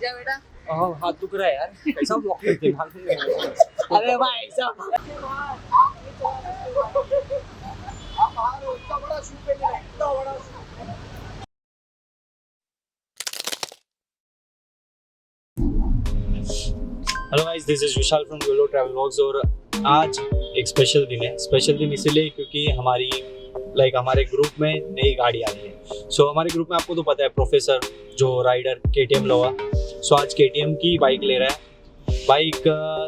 जा बेटा। हाथ दुख रहा है यार, कैसा ब्लॉक करते हैं। अरे भाई साहब इतना बड़ा शूट पे इतना बड़ा। Hello guys, this is Vishal from YOLO travel vlogs. और आज एक स्पेशल दिन है। स्पेशल दिन इसीलिए क्योंकि हमारे ग्रुप में नई गाड़ी आ रही है। सो हमारे ग्रुप में आपको तो पता है प्रोफेसर जो राइडर KTM लोवा। सो आज KTM की बाइक ले रहा है। बाइक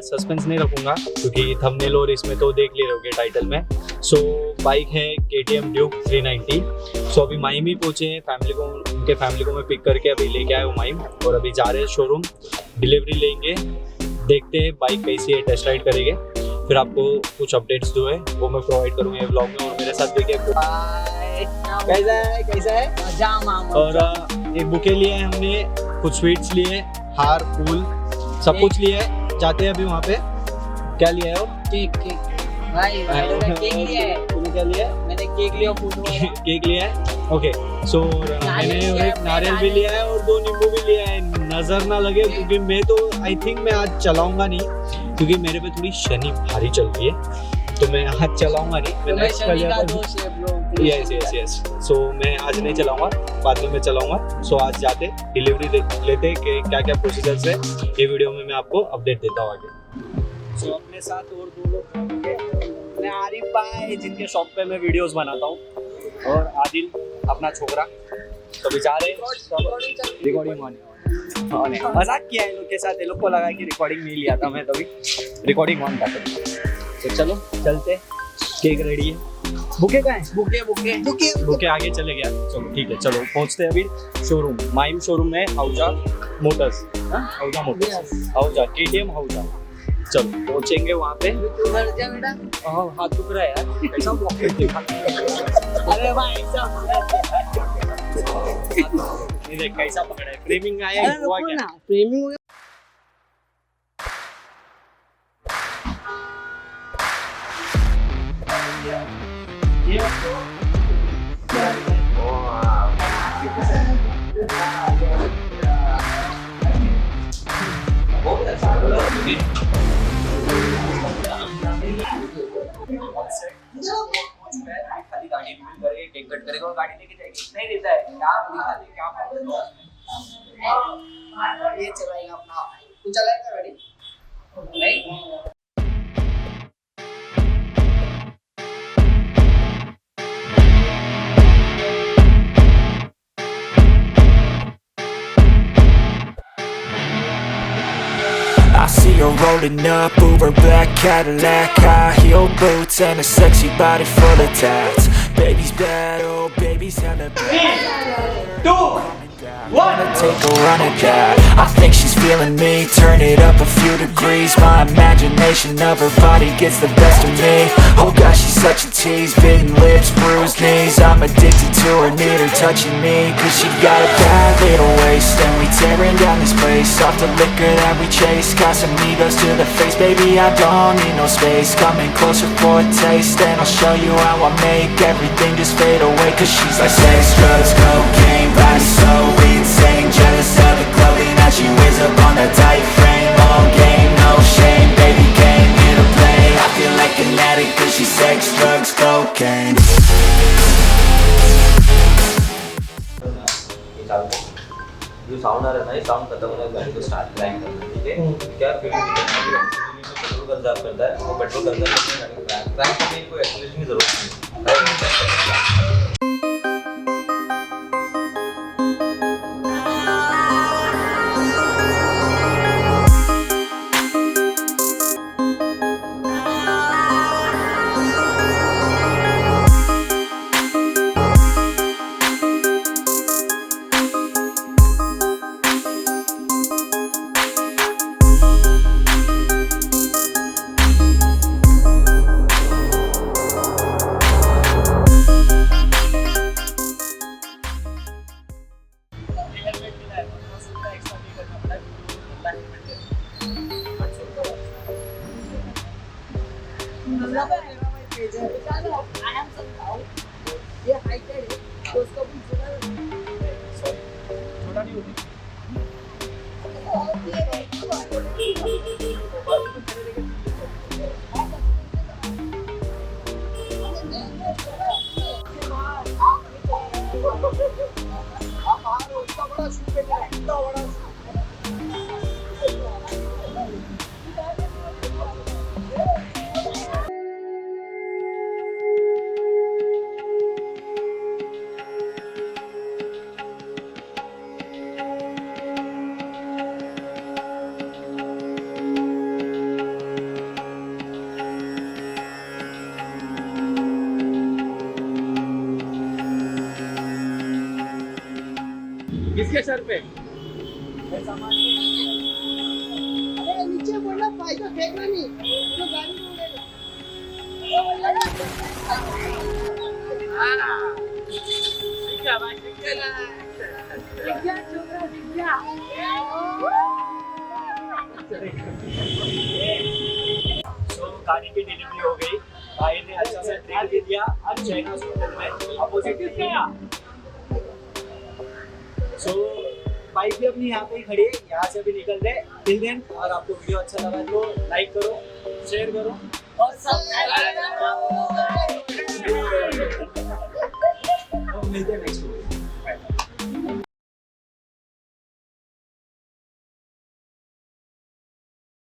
सस्पेंस नहीं रखूंगा क्योंकि थंबनेल और इसमें तो देख ले रहोगे टाइटल में। सो बाइक है KTM ड्यूक 390। सो अभी माहिम ही पहुंचे हैं। उनके फैमिली को मैं पिक करके अभी लेके आया हूँ माहिम, और अभी जा रहे हैं शोरूम, डिलीवरी लेंगे। देखते हैं बाइक कैसी है, टेस्ट राइड करेंगे, फिर आपको कुछ अपडेट्स जो है वो मैं प्रोवाइड करूँगा ये व्लॉग में। और मेरे साथ देखिए कैसा है। और एक बुके लिए हैं हमने, कुछ स्वीट्स लिए, हार फूल सब कुछ लिए है। जाते हैं अभी वहाँ पे। क्या लिया है? केक भाई केक लिया है। तूने क्या लिया है? मैंने केक लिया, केक लिया है। ओके, सो मैंने एक नारियल भी लिया है और 2 नींबू भी लिया है। नजर ना लगे क्योंकि मैं तो आई थिंक मैं आज चलाऊंगा नहीं, क्योंकि मेरे पे थोड़ी शनि भारी चल रही है, तो मैं आज चलाऊंगा नहीं। मैं नेक्स्ट यस सो मैं आज नहीं चलाऊंगा, बाद में मैं चलाऊंगा। सो आज जाते डिलीवरी लेते कि क्या क्या प्रोसीजर्स है, ये वीडियो में मैं आपको अपडेट देता हूँ आगे। सो अपने साथ और 2 लोग हैं, आरिफ भाई जिनके शॉप पे मैं वीडियोस बनाता हूँ, और आदिल अपना छोकरा। तो बेचारे रिकॉर्डिंग होने मजाक किया है इन लोग के साथ। ये लोग को लगा कि रिकॉर्डिंग नहीं लिया था मैं, तभी रिकॉर्डिंग ऑन था। तो चलो चलते, केक रेडी है। बुके का है? बुके आगे चले गया। चलो ठीक है, चलो पहुंचते हैं अभी शोरूम। माहिम शोरूम है, आहूजा मोटर्स। आहूजा KTM आहूजा। चलो पहुंचेंगे वहाँ पे। हाथ दुख रहा है यार, कैसा ब्लॉक करते हैं। अरे भाई साहब ये देख कैसा पकड़ा है। फ्रेमिंग आया हुआ क्या? फ्रेमिंग हो गया। खाली गाड़ी रिवील करेगा, केक कट करेगा और गाड़ी लेके जाएगी। नहीं देता है यार, दिखा दे क्या ये चलाएगा अपना। तू चलाएगा गाड़ी? नहीं। I see her rolling up, Uber black Cadillac, high heel boots and a sexy body full of tats. Baby's bad, oh baby's hella bad. 3, 2, 1. Take a run at that. I think she's feeling me. Turn it up a few degrees. My imagination of her body gets the best of me. Oh gosh, she's such a tease. Bitten lips, bruised knees. I'm addicted to her, need her touching me. Cause she got a bad little waist, and we tearing down this place. Off the liquor that we chase. Casamigos to the face, baby I don't need no space. Coming closer for a taste, and I'll show you how I make everything just fade away. Cause she's like sex, drugs, cocaine, body so insane. Jealous of the clothing that she wears up on a tight frame. All game, no shame, baby came here to play. I feel like an addict cause she's sex, drugs, cocaine. जो sound आ रहा है ना, ये sound खत्म होने गाड़ी को start line करना, ठीक है? क्या पेट्रोल कंजर्व करता है, वो पेट्रोल कंजर्व करने गाड़ी को क्रैंक करने की कोई एक्सीलरेशन की जरूरत नहीं है। ये हाइटेड है तो उसको भी छोटा नहीं होती। किसके सर पे? अरे नीचे बोलना, पैसा फेंकना नहीं, तो गाड़ी में उड़ेगा। तो गाड़ी की डिलीवरी हो गई, भाई ने अच्छा से ट्रीट भी दिया। अब चाइना हॉस्पिटल में अपोजिट गया। सो बाइक भी अपनी यहाँ पे ही खड़ी है, यहाँ से भी निकल रहे। टिल देन, अगर आपको वीडियो अच्छा लगा तो लाइक करो, शेयर करो और सब्सक्राइब करो। मिलते हैं नेक्स्ट वीडियो।